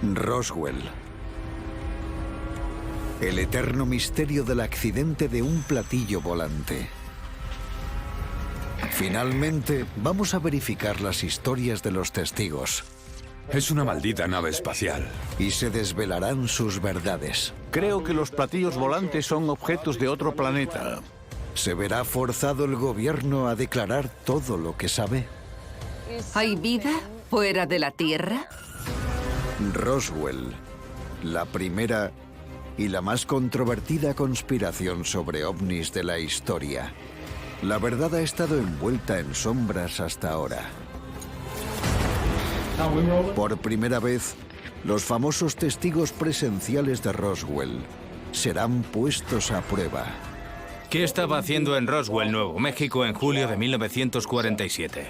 Roswell. El eterno misterio del accidente de un platillo volante. Finalmente, vamos a verificar las historias de los testigos. Es una maldita nave espacial. Y se desvelarán sus verdades. Creo que los platillos volantes son objetos de otro planeta. ¿Se verá forzado el gobierno a declarar todo lo que sabe? ¿Hay vida fuera de la Tierra? Roswell, la primera y la más controvertida conspiración sobre ovnis de la historia. La verdad ha estado envuelta en sombras hasta ahora. Por primera vez, los famosos testigos presenciales de Roswell serán puestos a prueba. ¿Qué estaba haciendo en Roswell, Nuevo México, en julio de 1947?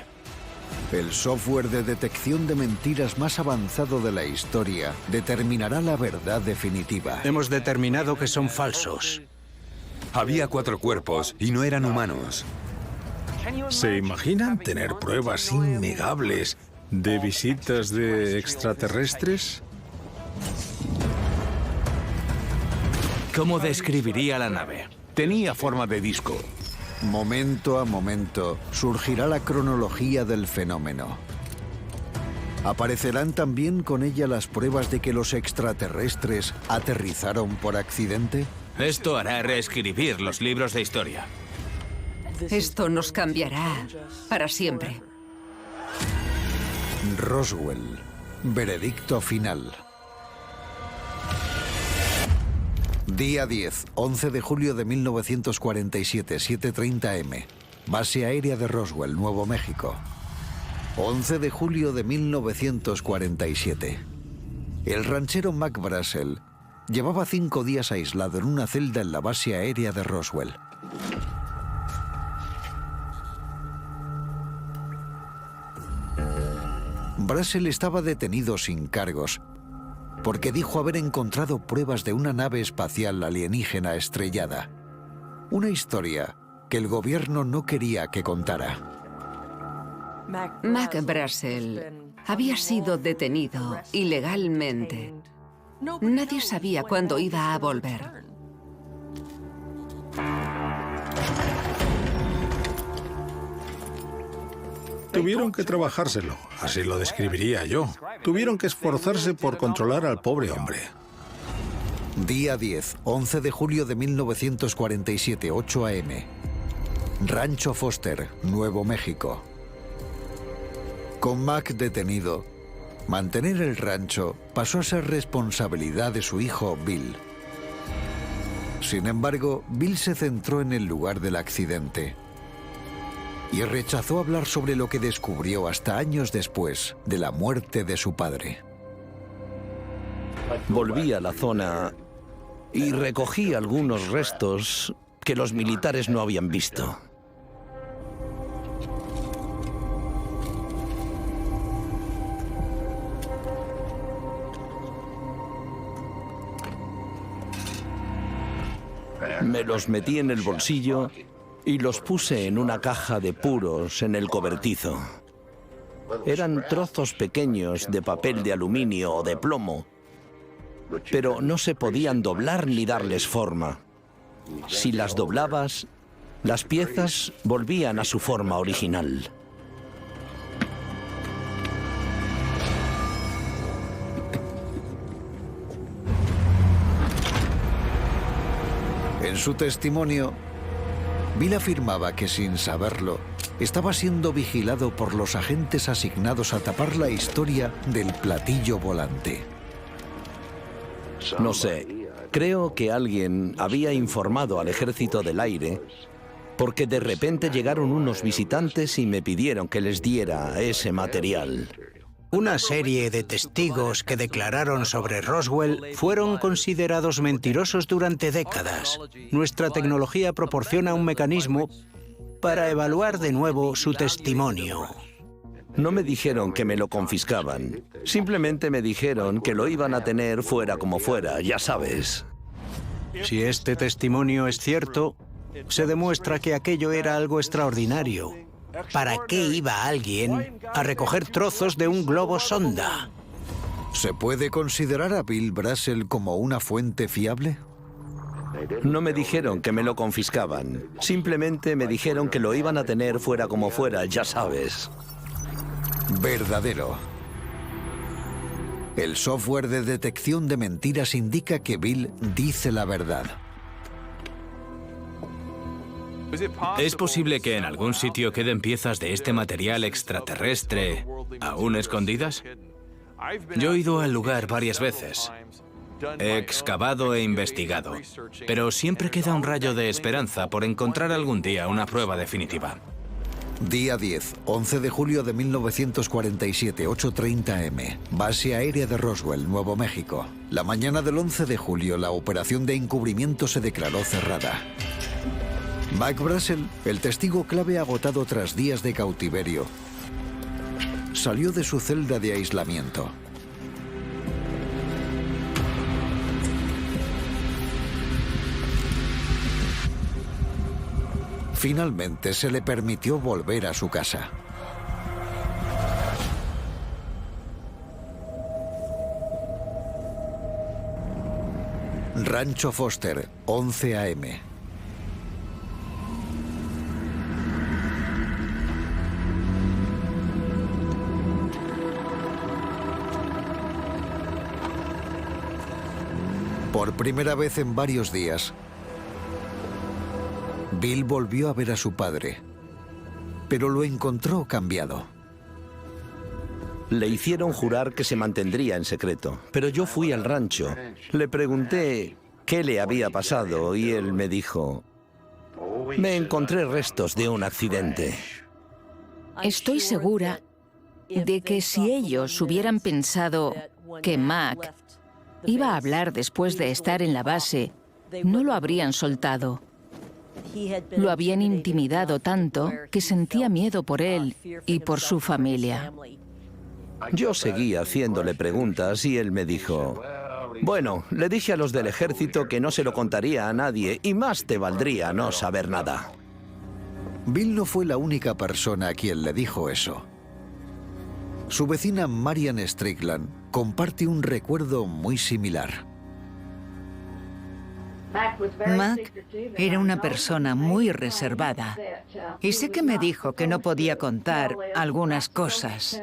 El software de detección de mentiras más avanzado de la historia determinará la verdad definitiva. Hemos determinado que son falsos. Había 4 cuerpos y no eran humanos. ¿Se imaginan tener pruebas innegables de visitas de extraterrestres? ¿Cómo describiría la nave? Tenía forma de disco. Momento a momento surgirá la cronología del fenómeno. ¿Aparecerán también con ella las pruebas de que los extraterrestres aterrizaron por accidente? Esto hará reescribir los libros de historia. Esto nos cambiará para siempre. Roswell. Veredicto final. Día 10, 11 de julio de 1947, 7:30 am. Base aérea de Roswell, Nuevo México. 11 de julio de 1947. El ranchero Mac Brassel llevaba 5 días aislado en una celda en la base aérea de Roswell. Brassel estaba detenido sin cargos porque dijo haber encontrado pruebas de una nave espacial alienígena estrellada. Una historia que el gobierno no quería que contara. Mac Brassel había sido detenido ilegalmente. Nadie sabía cuándo iba a volver. Tuvieron que trabajárselo, así lo describiría yo. Tuvieron que esforzarse por controlar al pobre hombre. Día 10, 11 de julio de 1947, 8 am. Rancho Foster, Nuevo México. Con Mac detenido, mantener el rancho pasó a ser responsabilidad de su hijo Bill. Sin embargo, Bill se centró en el lugar del accidente y rechazó hablar sobre lo que descubrió hasta años después de la muerte de su padre. Volví a la zona y recogí algunos restos que los militares no habían visto. Me los metí en el bolsillo y los puse en una caja de puros en el cobertizo. Eran trozos pequeños de papel de aluminio o de plomo, pero no se podían doblar ni darles forma. Si las doblabas, las piezas volvían a su forma original. En su testimonio, Bill afirmaba que sin saberlo, estaba siendo vigilado por los agentes asignados a tapar la historia del platillo volante. No sé, creo que alguien había informado al Ejército del Aire porque de repente llegaron unos visitantes y me pidieron que les diera ese material. Una serie de testigos que declararon sobre Roswell fueron considerados mentirosos durante décadas. Nuestra tecnología proporciona un mecanismo para evaluar de nuevo su testimonio. No me dijeron que me lo confiscaban. Simplemente me dijeron que lo iban a tener fuera como fuera, ya sabes. Si este testimonio es cierto, se demuestra que aquello era algo extraordinario. ¿Para qué iba alguien a recoger trozos de un globo sonda? ¿Se puede considerar a Bill Brassel como una fuente fiable? No me dijeron que me lo confiscaban. Simplemente me dijeron que lo iban a tener fuera como fuera, ya sabes. Verdadero. El software de detección de mentiras indica que Bill dice la verdad. ¿Es posible que en algún sitio queden piezas de este material extraterrestre aún escondidas? Yo he ido al lugar varias veces. He excavado e investigado, pero siempre queda un rayo de esperanza por encontrar algún día una prueba definitiva. Día 10, 11 de julio de 1947, 8:30 am. Base aérea de Roswell, Nuevo México. La mañana del 11 de julio, la operación de encubrimiento se declaró cerrada. Mac Brassel, el testigo clave agotado tras días de cautiverio, salió de su celda de aislamiento. Finalmente se le permitió volver a su casa. Rancho Foster, 11 am. Por primera vez en varios días, Bill volvió a ver a su padre, pero lo encontró cambiado. Le hicieron jurar que se mantendría en secreto, pero yo fui al rancho. Le pregunté qué le había pasado y él me dijo: me encontré restos de un accidente. Estoy segura de que si ellos hubieran pensado que Mac iba a hablar después de estar en la base, no lo habrían soltado. Lo habían intimidado tanto que sentía miedo por él y por su familia. Yo seguí haciéndole preguntas y él me dijo: bueno, le dije a los del ejército que no se lo contaría a nadie y más te valdría no saber nada. Bill no fue la única persona a quien le dijo eso. Su vecina Marian Strickland comparte un recuerdo muy similar. Mac era una persona muy reservada y sé que me dijo que no podía contar algunas cosas.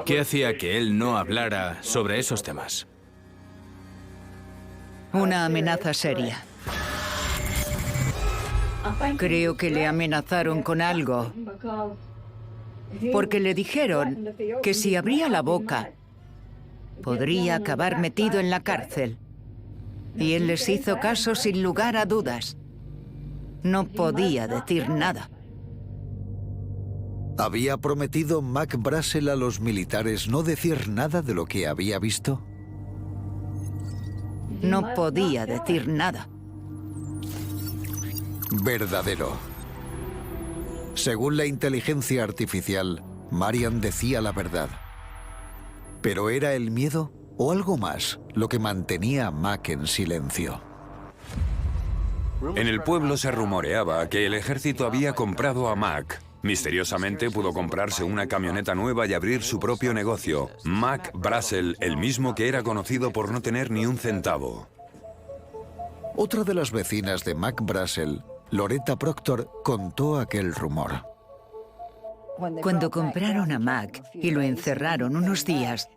¿Qué hacía que él no hablara sobre esos temas? Una amenaza seria. Creo que le amenazaron con algo, porque le dijeron que si abría la boca, podría acabar metido en la cárcel. Y él les hizo caso sin lugar a dudas. No podía decir nada. ¿Había prometido Mac Brassel a los militares no decir nada de lo que había visto? No podía decir nada. Verdadero. Según la inteligencia artificial, Marian decía la verdad. ¿Pero era el miedo o algo más lo que mantenía a Mac en silencio? En el pueblo se rumoreaba que el ejército había comprado a Mac. Misteriosamente pudo comprarse una camioneta nueva y abrir su propio negocio. Mac Brassel, el mismo que era conocido por no tener ni un centavo. Otra de las vecinas de Mac Brassel, Loretta Proctor, contó aquel rumor. Cuando compraron a Mac y lo encerraron unos días,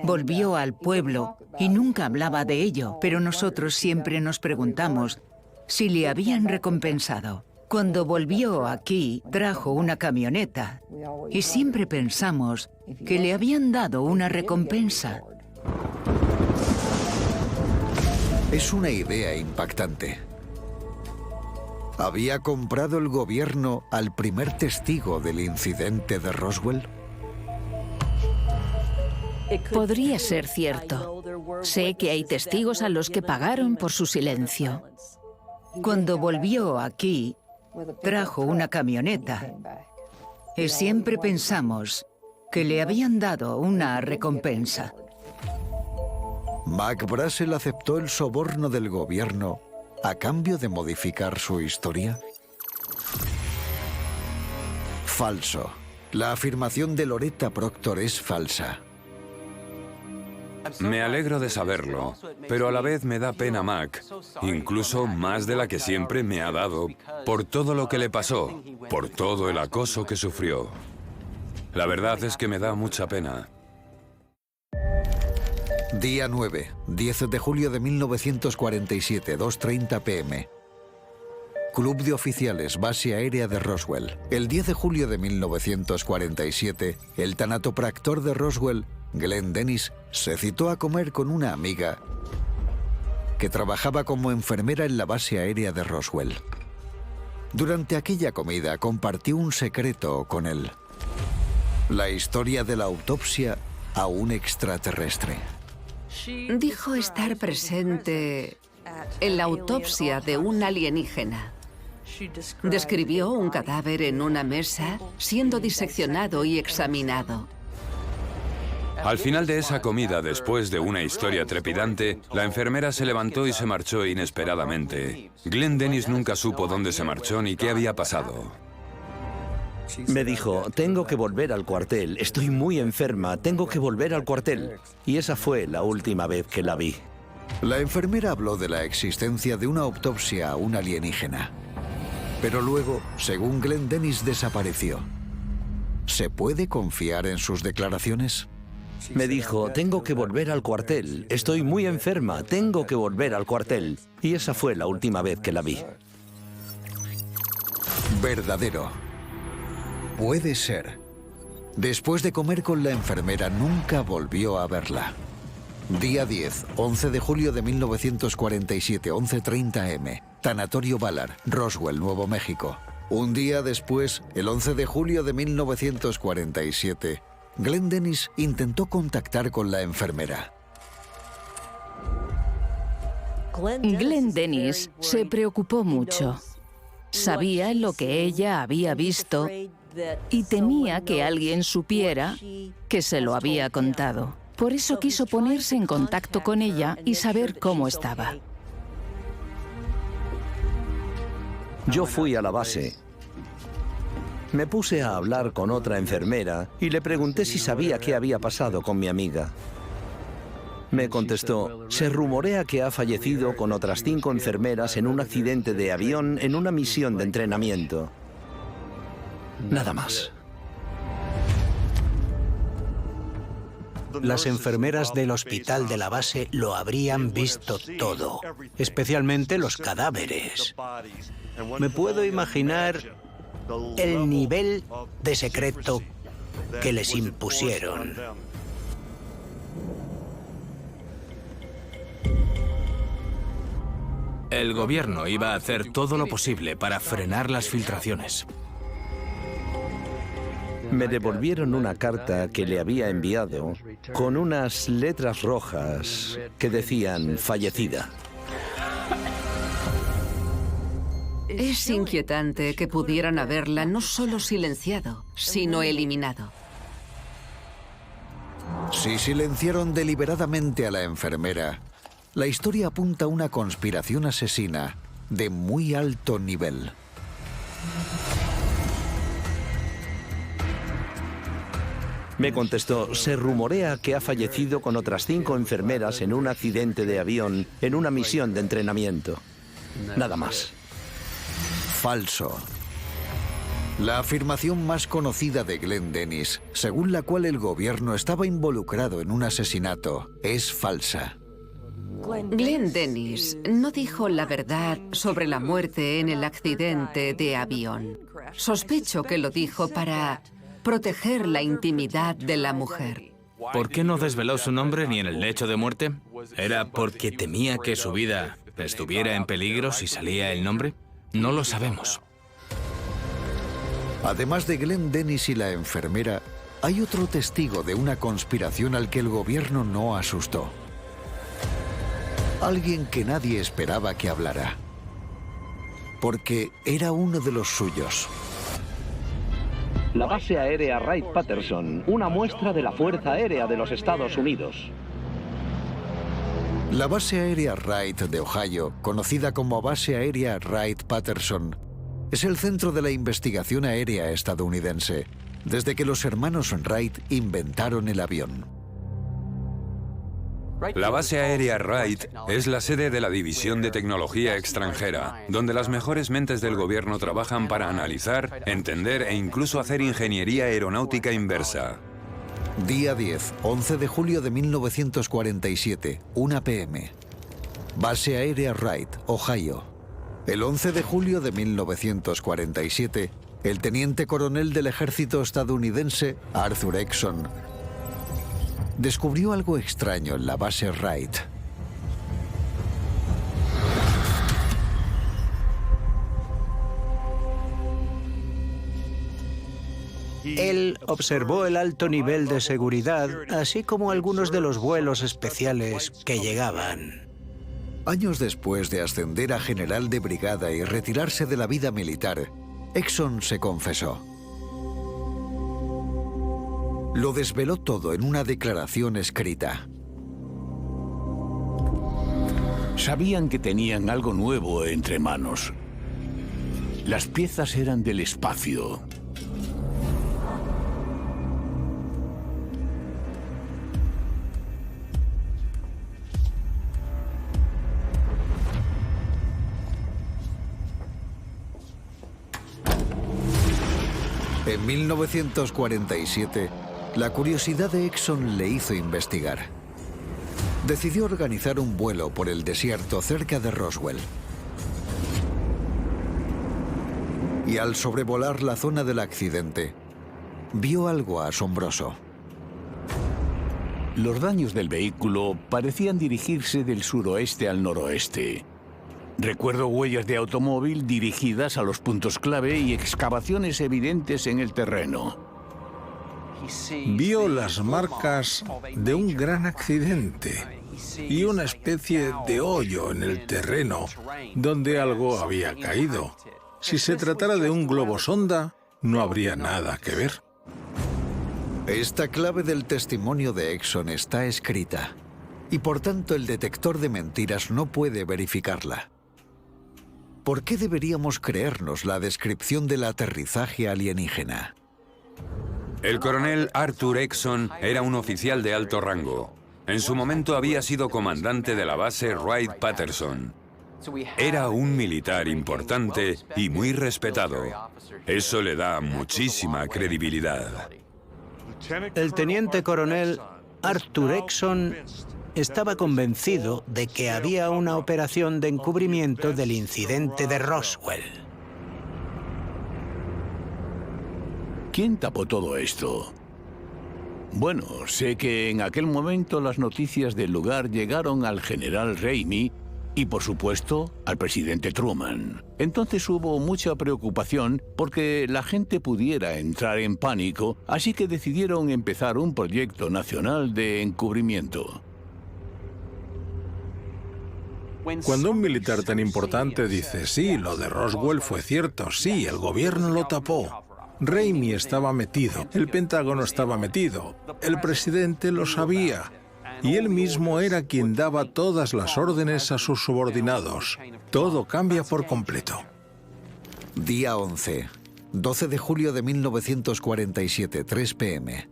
volvió al pueblo y nunca hablaba de ello, pero nosotros siempre nos preguntamos si le habían recompensado. Cuando volvió aquí, trajo una camioneta y siempre pensamos que le habían dado una recompensa. Es una idea impactante. ¿Había comprado el gobierno al primer testigo del incidente de Roswell? Podría ser cierto. Sé que hay testigos a los que pagaron por su silencio. Cuando volvió aquí, trajo una camioneta y siempre pensamos que le habían dado una recompensa. ¿Mac Brassel aceptó el soborno del gobierno a cambio de modificar su historia? Falso. La afirmación de Loretta Proctor es falsa. Me alegro de saberlo, pero a la vez me da pena Mac, incluso más de la que siempre me ha dado, por todo lo que le pasó, por todo el acoso que sufrió. La verdad es que me da mucha pena. Día 9, 10 de julio de 1947, 2:30 p.m. Club de Oficiales, Base Aérea de Roswell. El 10 de julio de 1947, el tanatopractor de Roswell, Glenn Dennis, se citó a comer con una amiga que trabajaba como enfermera en la base aérea de Roswell. Durante aquella comida compartió un secreto con él: la historia de la autopsia a un extraterrestre. Dijo estar presente en la autopsia de un alienígena. Describió un cadáver en una mesa siendo diseccionado y examinado. Al final de esa comida, después de una historia trepidante, la enfermera se levantó y se marchó inesperadamente. Glenn Dennis nunca supo dónde se marchó ni qué había pasado. Me dijo, tengo que volver al cuartel, estoy muy enferma, tengo que volver al cuartel. Y esa fue la última vez que la vi. La enfermera habló de la existencia de una autopsia a un alienígena. Pero luego, según Glenn Dennis, desapareció. ¿Se puede confiar en sus declaraciones? Me dijo, tengo que volver al cuartel, estoy muy enferma, tengo que volver al cuartel. Y esa fue la última vez que la vi. Verdadero. Puede ser. Después de comer con la enfermera, nunca volvió a verla. Día 10, 11 de julio de 1947, 11:30 m. Tanatorio Ballard, Roswell, Nuevo México. Un día después, el 11 de julio de 1947, Glenn Dennis intentó contactar con la enfermera. Glenn Dennis se preocupó mucho. Sabía lo que ella había visto y temía que alguien supiera que se lo había contado. Por eso quiso ponerse en contacto con ella y saber cómo estaba. Yo fui a la base. Me puse a hablar con otra enfermera y le pregunté si sabía qué había pasado con mi amiga. Me contestó, se rumorea que ha fallecido con otras 5 enfermeras en un accidente de avión en una misión de entrenamiento. Nada más. Las enfermeras del hospital de la base lo habrían visto todo, especialmente los cadáveres. Me puedo imaginar el nivel de secreto que les impusieron. El gobierno iba a hacer todo lo posible para frenar las filtraciones. Me devolvieron una carta que le había enviado con unas letras rojas que decían fallecida. Es inquietante que pudieran haberla no solo silenciado, sino eliminado. Si silenciaron deliberadamente a la enfermera, la historia apunta a una conspiración asesina de muy alto nivel. Me contestó, se rumorea que ha fallecido con otras 5 enfermeras en un accidente de avión en una misión de entrenamiento. Nada más. Falso. La afirmación más conocida de Glenn Dennis, según la cual el gobierno estaba involucrado en un asesinato, es falsa. Glenn Dennis no dijo la verdad sobre la muerte en el accidente de avión. Sospecho que lo dijo para proteger la intimidad de la mujer. ¿Por qué no desveló su nombre ni en el lecho de muerte? ¿Era porque temía que su vida estuviera en peligro si salía el nombre? No lo sabemos. Además de Glenn Dennis y la enfermera, hay otro testigo de una conspiración al que el gobierno no asustó. Alguien que nadie esperaba que hablara. Porque era uno de los suyos. La base aérea Wright-Patterson, una muestra de la Fuerza Aérea de los Estados Unidos. La base aérea Wright de Ohio, conocida como base aérea Wright-Patterson, es el centro de la investigación aérea estadounidense, desde que los hermanos Wright inventaron el avión. La base aérea Wright es la sede de la División de Tecnología Extranjera, donde las mejores mentes del gobierno trabajan para analizar, entender e incluso hacer ingeniería aeronáutica inversa. Día 10, 11 de julio de 1947, 1 p.m. Base aérea Wright, Ohio. El 11 de julio de 1947, el teniente coronel del ejército estadounidense, Arthur Exon, descubrió algo extraño en la base Wright. Él observó el alto nivel de seguridad, así como algunos de los vuelos especiales que llegaban. Años después de ascender a general de brigada y retirarse de la vida militar, Exon se confesó. Lo desveló todo en una declaración escrita. Sabían que tenían algo nuevo entre manos. Las piezas eran del espacio. En 1947, la curiosidad de Exon le hizo investigar. Decidió organizar un vuelo por el desierto cerca de Roswell. Y al sobrevolar la zona del accidente, vio algo asombroso. Los daños del vehículo parecían dirigirse del suroeste al noroeste. Recuerdo huellas de automóvil dirigidas a los puntos clave y excavaciones evidentes en el terreno. Vio las marcas de un gran accidente y una especie de hoyo en el terreno donde algo había caído. Si se tratara de un globo sonda, no habría nada que ver. Esta clave del testimonio de Exon está escrita, y por tanto el detector de mentiras no puede verificarla. ¿Por qué deberíamos creernos la descripción del aterrizaje alienígena? El coronel Arthur Exon era un oficial de alto rango. En su momento había sido comandante de la base Wright-Patterson. Era un militar importante y muy respetado. Eso le da muchísima credibilidad. El teniente coronel Arthur Exon estaba convencido de que había una operación de encubrimiento del incidente de Roswell. ¿Quién tapó todo esto? Bueno, sé que en aquel momento las noticias del lugar llegaron al general Ramey y, por supuesto, al presidente Truman. Entonces hubo mucha preocupación porque la gente pudiera entrar en pánico, así que decidieron empezar un proyecto nacional de encubrimiento. Cuando un militar tan importante dice, sí, lo de Roswell fue cierto, sí, el gobierno lo tapó. Ramey estaba metido, el Pentágono estaba metido, el presidente lo sabía. Y él mismo era quien daba todas las órdenes a sus subordinados. Todo cambia por completo. Día 11, 12 de julio de 1947, 3 p.m.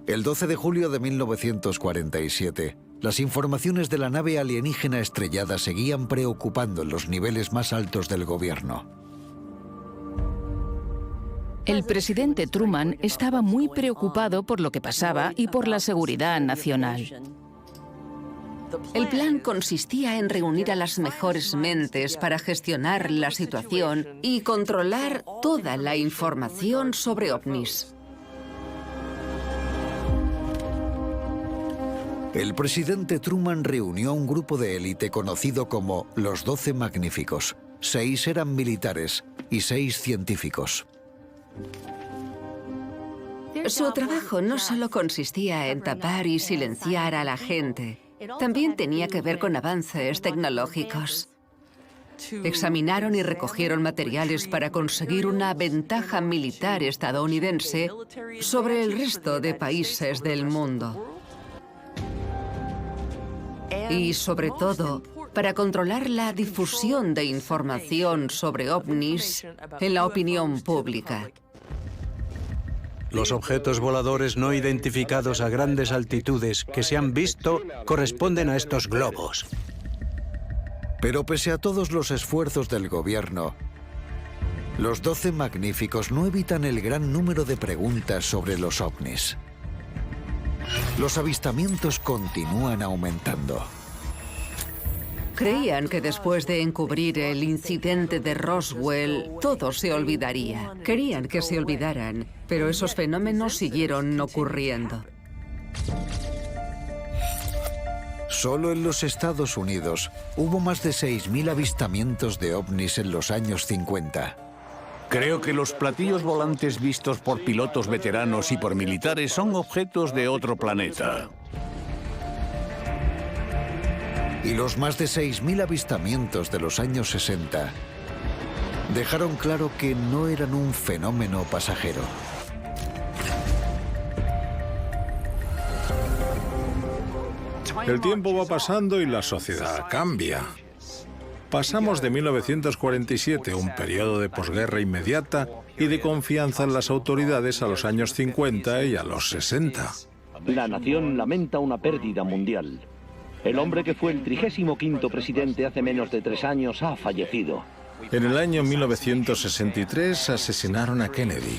El 12 de julio de 1947, las informaciones de la nave alienígena estrellada seguían preocupando en los niveles más altos del gobierno. El presidente Truman estaba muy preocupado por lo que pasaba y por la seguridad nacional. El plan consistía en reunir a las mejores mentes para gestionar la situación y controlar toda la información sobre ovnis. El presidente Truman reunió a un grupo de élite conocido como los 12 Magníficos. 6 eran militares y 6 científicos. Su trabajo no solo consistía en tapar y silenciar a la gente, también tenía que ver con avances tecnológicos. Examinaron y recogieron materiales para conseguir una ventaja militar estadounidense sobre el resto de países del mundo. Y sobre todo, para controlar la difusión de información sobre ovnis en la opinión pública. Los objetos voladores no identificados a grandes altitudes que se han visto corresponden a estos globos. Pero pese a todos los esfuerzos del gobierno, los 12 magníficos no evitan el gran número de preguntas sobre los ovnis. Los avistamientos continúan aumentando. Creían que después de encubrir el incidente de Roswell, todo se olvidaría. Querían que se olvidaran, pero esos fenómenos siguieron ocurriendo. Solo en los Estados Unidos hubo más de 6.000 avistamientos de ovnis en los años 50. Creo que los platillos volantes vistos por pilotos veteranos y por militares son objetos de otro planeta. Y los más de 6.000 avistamientos de los años 60 dejaron claro que no eran un fenómeno pasajero. El tiempo va pasando y la sociedad cambia. Pasamos de 1947, un periodo de posguerra inmediata y de confianza en las autoridades, a los años 50 y a los 60. La nación lamenta una pérdida mundial. El hombre que fue el 35º presidente hace menos de 3 años ha fallecido. En el año 1963 asesinaron a Kennedy.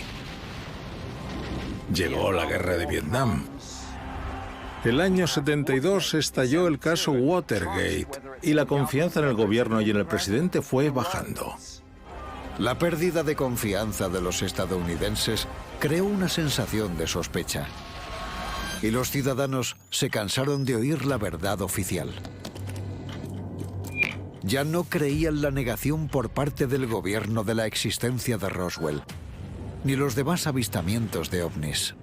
Llegó la guerra de Vietnam. El año 72 estalló el caso Watergate y la confianza en el gobierno y en el presidente fue bajando. La pérdida de confianza de los estadounidenses creó una sensación de sospecha. Y los ciudadanos se cansaron de oír la verdad oficial. Ya no creían la negación por parte del gobierno de la existencia de Roswell, ni los demás avistamientos de ovnis.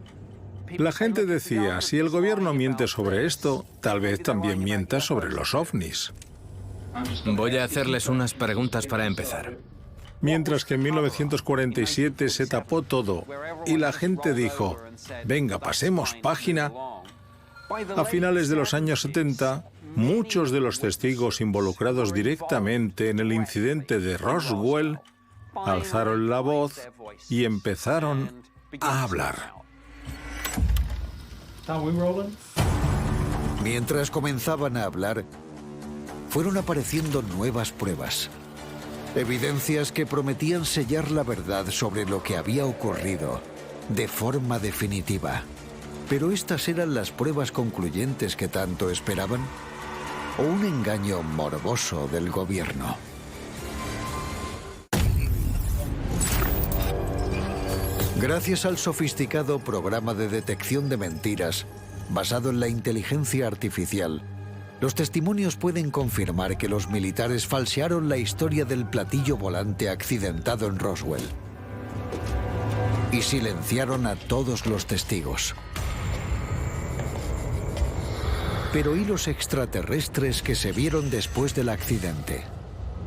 La gente decía, si el gobierno miente sobre esto, tal vez también mienta sobre los ovnis. Voy a hacerles unas preguntas para empezar. Mientras que en 1947 se tapó todo y la gente dijo, venga, pasemos página, a finales de los años 70, muchos de los testigos involucrados directamente en el incidente de Roswell alzaron la voz y empezaron a hablar. Mientras comenzaban a hablar, fueron apareciendo nuevas pruebas. Evidencias que prometían sellar la verdad sobre lo que había ocurrido de forma definitiva. ¿Pero estas eran las pruebas concluyentes que tanto esperaban? ¿O un engaño morboso del gobierno? Gracias al sofisticado programa de detección de mentiras, basado en la inteligencia artificial, los testimonios pueden confirmar que los militares falsearon la historia del platillo volante accidentado en Roswell y silenciaron a todos los testigos. Pero ¿y los extraterrestres que se vieron después del accidente?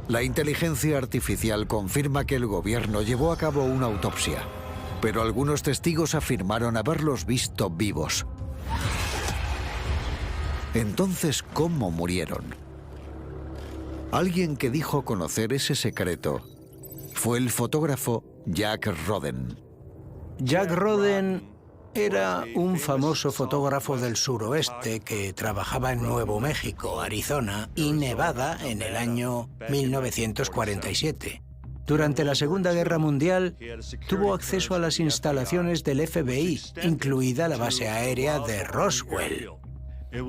La inteligencia artificial confirma que el gobierno llevó a cabo una autopsia, pero algunos testigos afirmaron haberlos visto vivos. Entonces, ¿cómo murieron? Alguien que dijo conocer ese secreto fue el fotógrafo Jack Roden. Jack Roden era un famoso fotógrafo del suroeste que trabajaba en Nuevo México, Arizona y Nevada en el año 1947. Durante la Segunda Guerra Mundial, tuvo acceso a las instalaciones del FBI, incluida la base aérea de Roswell.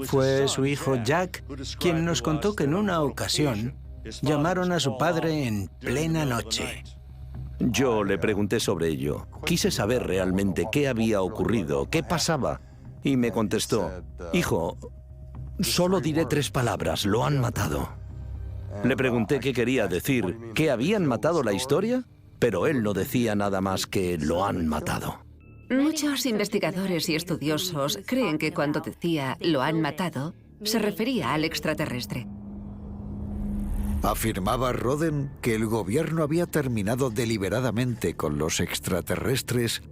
Fue su hijo Jack quien nos contó que en una ocasión llamaron a su padre en plena noche. Yo le pregunté sobre ello. Quise saber realmente qué había ocurrido, qué pasaba. Y me contestó, hijo, solo diré 3 palabras, lo han matado. Le pregunté qué quería decir, ¿que habían matado la historia? Pero él no decía nada más que lo han matado. Muchos investigadores y estudiosos creen que cuando decía lo han matado, se refería al extraterrestre. Afirmaba Roden que el gobierno había terminado deliberadamente con los extraterrestres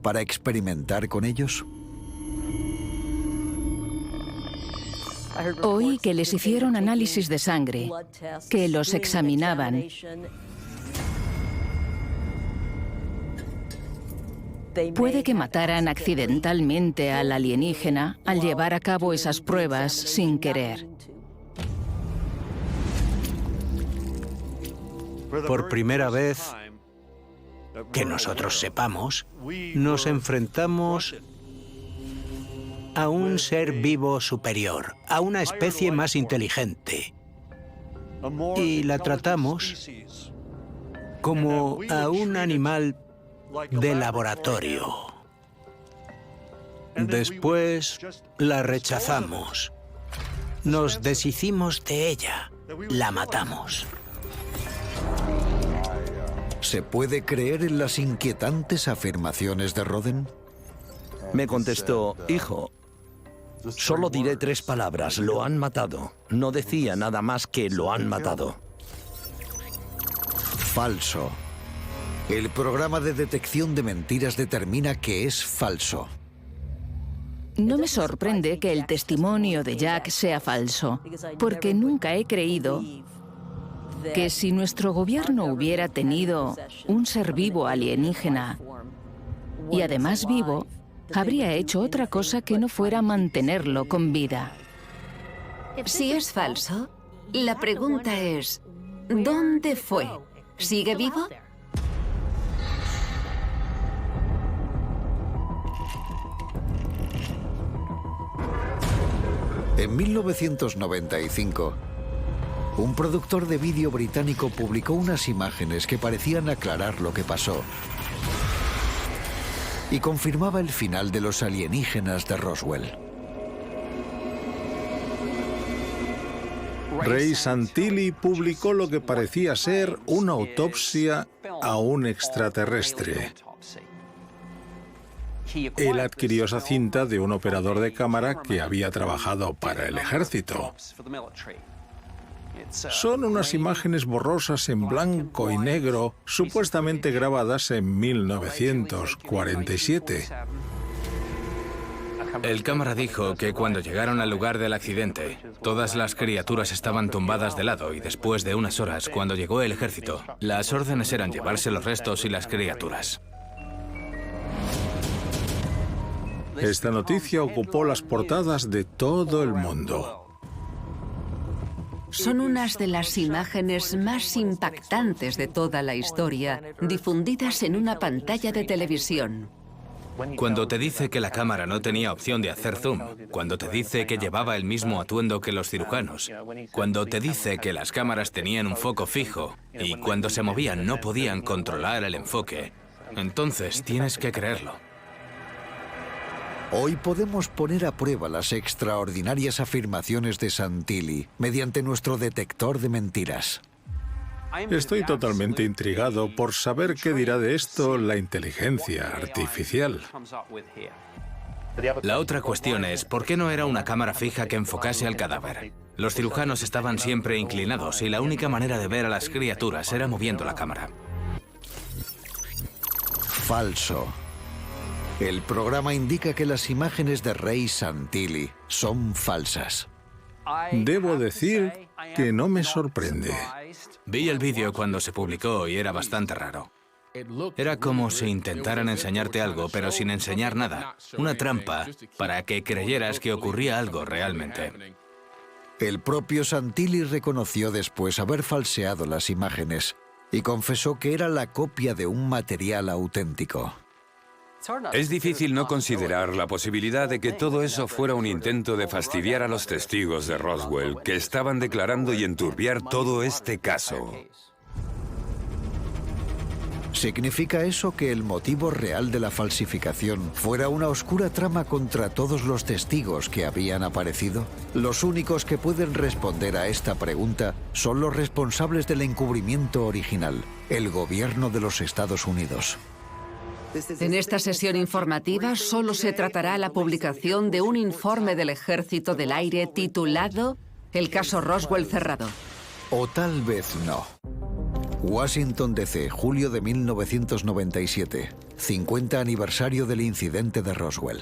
para experimentar con ellos. Oí que les hicieron análisis de sangre, que los examinaban. Puede que mataran accidentalmente al alienígena al llevar a cabo esas pruebas sin querer. Por primera vez, que nosotros sepamos, nos enfrentamos a un ser vivo superior, a una especie más inteligente. Y la tratamos como a un animal de laboratorio. Después la rechazamos. Nos deshicimos de ella. La matamos. ¿Se puede creer en las inquietantes afirmaciones de Roden? Me contestó, hijo, solo diré 3 palabras, lo han matado. No decía nada más que lo han matado. Falso. El programa de detección de mentiras determina que es falso. No me sorprende que el testimonio de Jack sea falso, porque nunca he creído que si nuestro gobierno hubiera tenido un ser vivo alienígena, y además vivo, habría hecho otra cosa que no fuera mantenerlo con vida. Si es falso, la pregunta es, ¿dónde fue? ¿Sigue vivo? En 1995, un productor de vídeo británico publicó unas imágenes que parecían aclarar lo que pasó y confirmaba el final de los alienígenas de Roswell. Ray Santilli publicó lo que parecía ser una autopsia a un extraterrestre. Él adquirió esa cinta de un operador de cámara que había trabajado para el ejército. Son unas imágenes borrosas en blanco y negro, supuestamente grabadas en 1947. El cámara dijo que cuando llegaron al lugar del accidente, todas las criaturas estaban tumbadas de lado y después de unas horas, cuando llegó el ejército, las órdenes eran llevarse los restos y las criaturas. Esta noticia ocupó las portadas de todo el mundo. Son unas de las imágenes más impactantes de toda la historia, difundidas en una pantalla de televisión. Cuando te dice que la cámara no tenía opción de hacer zoom, cuando te dice que llevaba el mismo atuendo que los cirujanos, cuando te dice que las cámaras tenían un foco fijo y cuando se movían no podían controlar el enfoque, entonces tienes que creerlo. Hoy podemos poner a prueba las extraordinarias afirmaciones de Santilli mediante nuestro detector de mentiras. Estoy totalmente intrigado por saber qué dirá de esto la inteligencia artificial. La otra cuestión es, ¿por qué no era una cámara fija que enfocase al cadáver? Los cirujanos estaban siempre inclinados y la única manera de ver a las criaturas era moviendo la cámara. Falso. El programa indica que las imágenes de Ray Santilli son falsas. Debo decir que no me sorprende. Vi el vídeo cuando se publicó y era bastante raro. Era como si intentaran enseñarte algo, pero sin enseñar nada. Una trampa para que creyeras que ocurría algo realmente. El propio Santilli reconoció después haber falseado las imágenes y confesó que era la copia de un material auténtico. Es difícil no considerar la posibilidad de que todo eso fuera un intento de fastidiar a los testigos de Roswell, que estaban declarando y enturbiar todo este caso. ¿Significa eso que el motivo real de la falsificación fuera una oscura trama contra todos los testigos que habían aparecido? Los únicos que pueden responder a esta pregunta son los responsables del encubrimiento original, el gobierno de los Estados Unidos. En esta sesión informativa solo se tratará la publicación de un informe del Ejército del Aire titulado El caso Roswell cerrado. O tal vez no. Washington, D.C., julio de 1997, 50 aniversario del incidente de Roswell.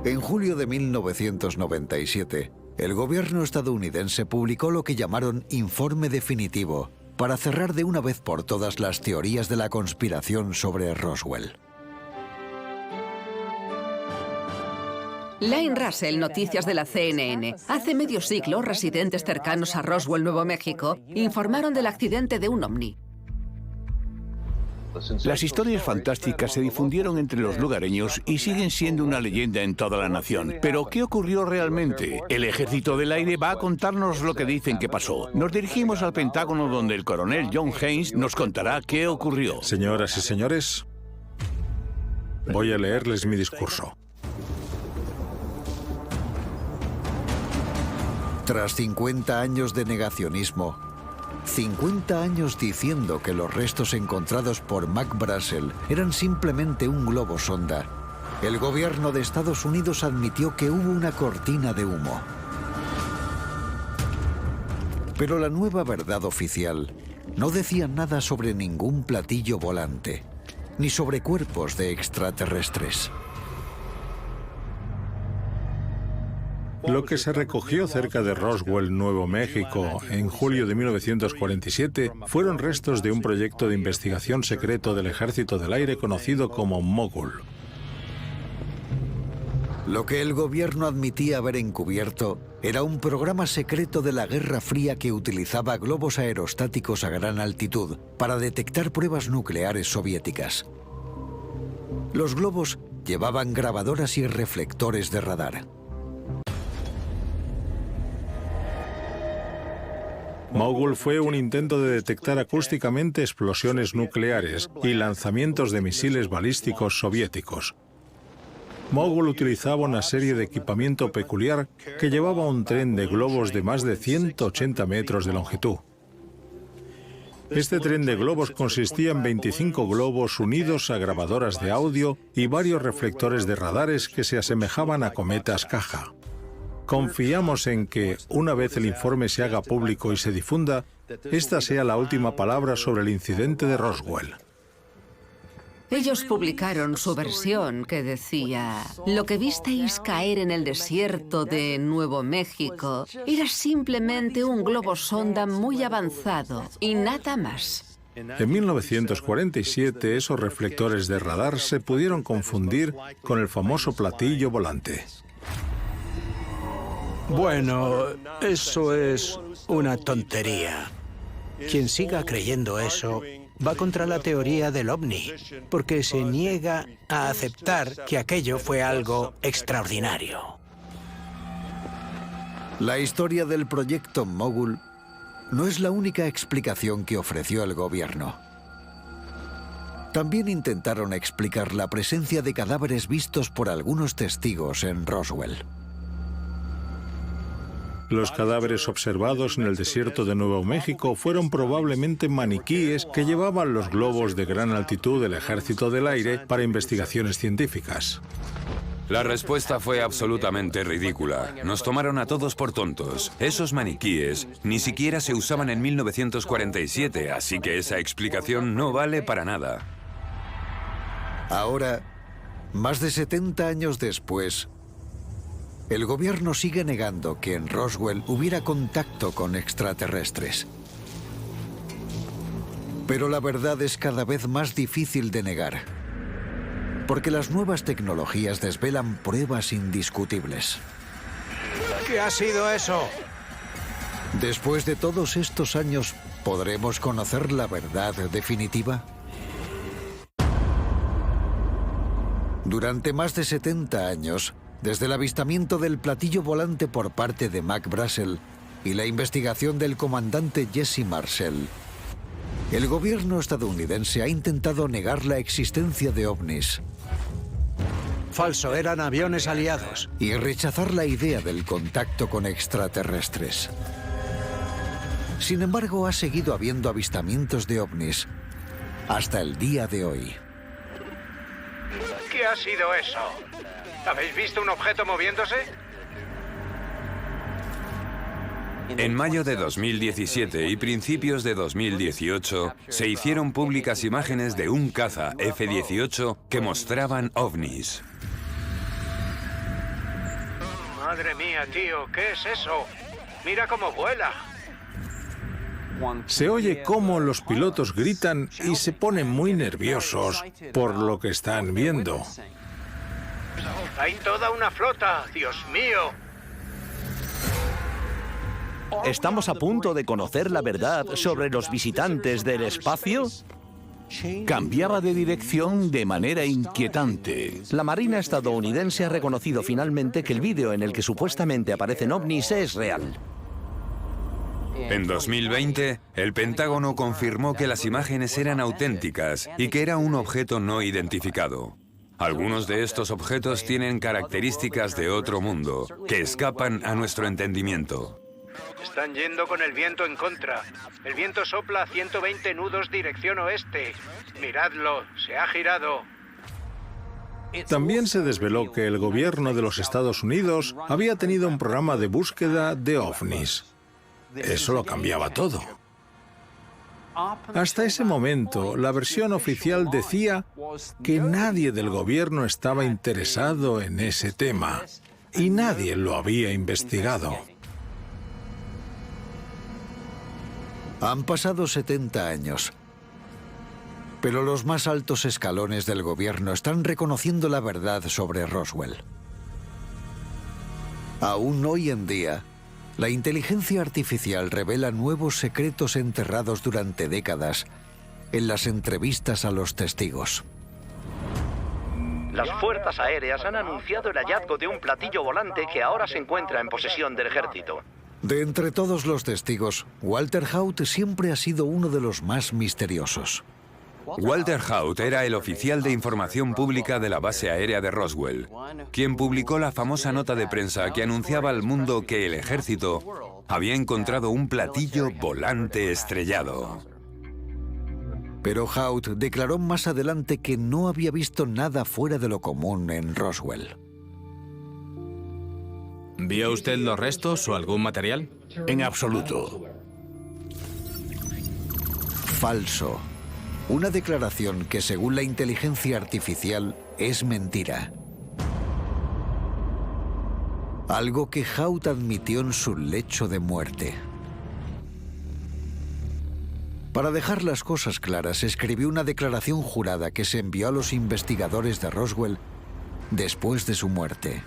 En julio de 1997, el gobierno estadounidense publicó lo que llamaron Informe Definitivo, para cerrar de una vez por todas las teorías de la conspiración sobre Roswell. Lane Russell, noticias de la CNN. Hace medio siglo, residentes cercanos a Roswell, Nuevo México, informaron del accidente de un ovni. Las historias fantásticas se difundieron entre los lugareños y siguen siendo una leyenda en toda la nación. Pero, ¿qué ocurrió realmente? El Ejército del Aire va a contarnos lo que dicen que pasó. Nos dirigimos al Pentágono, donde el coronel John Haynes nos contará qué ocurrió. Señoras y señores, voy a leerles mi discurso. Tras 50 años de negacionismo, 50 años diciendo que los restos encontrados por Mac Brazel eran simplemente un globo sonda, el gobierno de Estados Unidos admitió que hubo una cortina de humo. Pero la nueva verdad oficial no decía nada sobre ningún platillo volante, ni sobre cuerpos de extraterrestres. Lo que se recogió cerca de Roswell, Nuevo México, en julio de 1947, fueron restos de un proyecto de investigación secreto del Ejército del Aire conocido como Mogul. Lo que el gobierno admitía haber encubierto era un programa secreto de la Guerra Fría que utilizaba globos aerostáticos a gran altitud para detectar pruebas nucleares soviéticas. Los globos llevaban grabadoras y reflectores de radar. Mogul fue un intento de detectar acústicamente explosiones nucleares y lanzamientos de misiles balísticos soviéticos. Mogul utilizaba una serie de equipamiento peculiar que llevaba un tren de globos de más de 180 metros de longitud. Este tren de globos consistía en 25 globos unidos a grabadoras de audio y varios reflectores de radares que se asemejaban a cometas caja. Confiamos en que, una vez el informe se haga público y se difunda, esta sea la última palabra sobre el incidente de Roswell. Ellos publicaron su versión que decía: lo que visteis caer en el desierto de Nuevo México era simplemente un globo sonda muy avanzado y nada más. En 1947, esos reflectores de radar se pudieron confundir con el famoso platillo volante. Bueno, eso es una tontería. Quien siga creyendo eso va contra la teoría del ovni, porque se niega a aceptar que aquello fue algo extraordinario. La historia del proyecto Mogul no es la única explicación que ofreció el gobierno. También intentaron explicar la presencia de cadáveres vistos por algunos testigos en Roswell. Los cadáveres observados en el desierto de Nuevo México fueron probablemente maniquíes que llevaban los globos de gran altitud del Ejército del Aire para investigaciones científicas. La respuesta fue absolutamente ridícula. Nos tomaron a todos por tontos. Esos maniquíes ni siquiera se usaban en 1947, así que esa explicación no vale para nada. Ahora, más de 70 años después, el gobierno sigue negando que en Roswell hubiera contacto con extraterrestres. Pero la verdad es cada vez más difícil de negar, porque las nuevas tecnologías desvelan pruebas indiscutibles. ¿Qué ha sido eso? Después de todos estos años, ¿podremos conocer la verdad definitiva? Durante más de 70 años, desde el avistamiento del platillo volante por parte de Mac Brazel y la investigación del comandante Jesse Marcel, el gobierno estadounidense ha intentado negar la existencia de ovnis. Falso, eran aviones aliados. Y rechazar la idea del contacto con extraterrestres. Sin embargo, ha seguido habiendo avistamientos de ovnis hasta el día de hoy. ¿Qué ha sido eso? ¿Habéis visto un objeto moviéndose? En mayo de 2017 y principios de 2018 se hicieron públicas imágenes de un caza F-18 que mostraban ovnis. Madre mía, tío, ¿qué es eso? Mira cómo vuela. Se oye cómo los pilotos gritan y se ponen muy nerviosos por lo que están viendo. ¡Hay toda una flota! ¡Dios mío! ¿Estamos a punto de conocer la verdad sobre los visitantes del espacio? Cambiaba de dirección de manera inquietante. La Marina estadounidense ha reconocido finalmente que el vídeo en el que supuestamente aparecen ovnis es real. En 2020, el Pentágono confirmó que las imágenes eran auténticas y que era un objeto no identificado. Algunos de estos objetos tienen características de otro mundo, que escapan a nuestro entendimiento. Están yendo con el viento en contra. El viento sopla a 120 nudos dirección oeste. Miradlo, se ha girado. También se desveló que el gobierno de los Estados Unidos había tenido un programa de búsqueda de ovnis. Eso lo cambiaba todo. Hasta ese momento, la versión oficial decía que nadie del gobierno estaba interesado en ese tema y nadie lo había investigado. Han pasado 70 años, pero los más altos escalones del gobierno están reconociendo la verdad sobre Roswell. Aún hoy en día, la inteligencia artificial revela nuevos secretos enterrados durante décadas en las entrevistas a los testigos. Las fuerzas aéreas han anunciado el hallazgo de un platillo volante que ahora se encuentra en posesión del ejército. De entre todos los testigos, Walter Haut siempre ha sido uno de los más misteriosos. Walter Haut era el oficial de información pública de la base aérea de Roswell, quien publicó la famosa nota de prensa que anunciaba al mundo que el ejército había encontrado un platillo volante estrellado. Pero Haut declaró más adelante que no había visto nada fuera de lo común en Roswell. ¿Vio usted los restos o algún material? En absoluto. Falso. Una declaración que, según la inteligencia artificial, es mentira. Algo que Haut admitió en su lecho de muerte. Para dejar las cosas claras, escribió una declaración jurada que se envió a los investigadores de Roswell después de su muerte.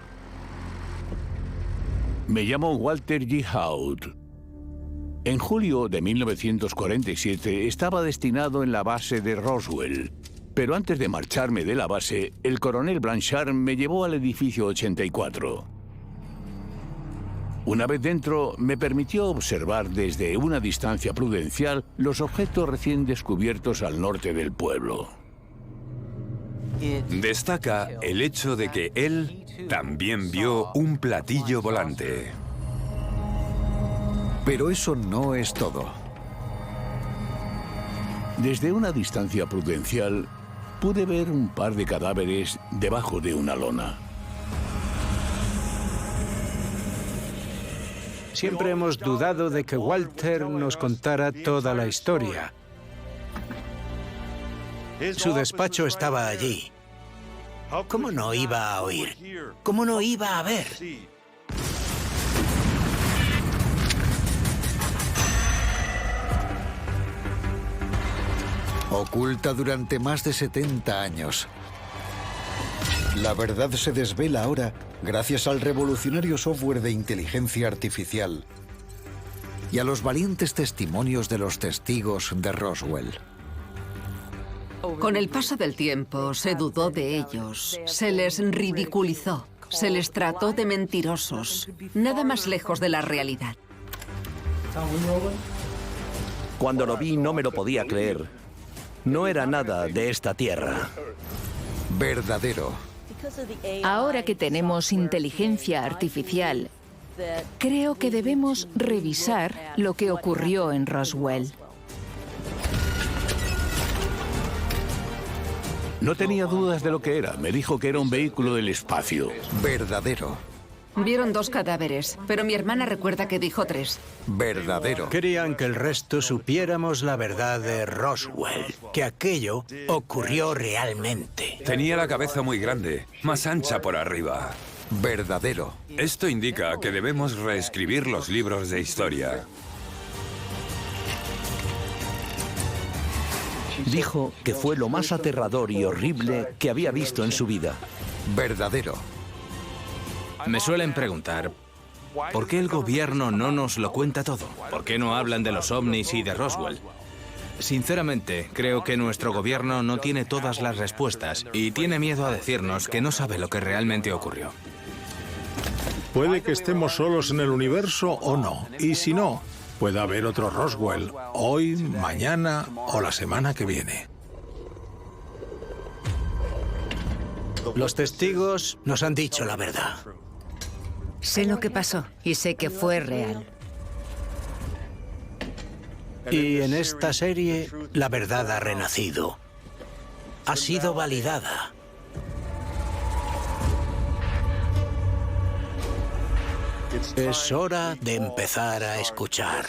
Me llamo Walter G. Haut. En julio de 1947 estaba destinado en la base de Roswell. Pero antes de marcharme de la base, el coronel Blanchard me llevó al edificio 84. Una vez dentro, me permitió observar desde una distancia prudencial los objetos recién descubiertos al norte del pueblo. Destaca el hecho de que él también vio un platillo volante. Pero eso no es todo. Desde una distancia prudencial, pude ver un par de cadáveres debajo de una lona. Siempre hemos dudado de que Walter nos contara toda la historia. Su despacho estaba allí. ¿Cómo no iba a oír? ¿Cómo no iba a ver? Oculta durante más de 70 años. La verdad se desvela ahora gracias al revolucionario software de inteligencia artificial y a los valientes testimonios de los testigos de Roswell. Con el paso del tiempo se dudó de ellos, se les ridiculizó, se les trató de mentirosos, nada más lejos de la realidad. Cuando lo vi no me lo podía creer. No era nada de esta tierra. Verdadero. Ahora que tenemos inteligencia artificial, creo que debemos revisar lo que ocurrió en Roswell. No tenía dudas de lo que era. Me dijo que era un vehículo del espacio. Verdadero. Vieron 2 cadáveres, pero mi hermana recuerda que dijo 3. Verdadero. Querían que el resto supiéramos la verdad de Roswell, que aquello ocurrió realmente. Tenía la cabeza muy grande, más ancha por arriba. Verdadero. Esto indica que debemos reescribir los libros de historia. Dijo que fue lo más aterrador y horrible que había visto en su vida. Verdadero. Me suelen preguntar, ¿por qué el gobierno no nos lo cuenta todo? ¿Por qué no hablan de los ovnis y de Roswell? Sinceramente, creo que nuestro gobierno no tiene todas las respuestas y tiene miedo a decirnos que no sabe lo que realmente ocurrió. Puede que estemos solos en el universo o no. Y si no, puede haber otro Roswell, hoy, mañana o la semana que viene. Los testigos nos han dicho la verdad. Sé lo que pasó y sé que fue real. Y en esta serie, la verdad ha renacido. Ha sido validada. Es hora de empezar a escuchar.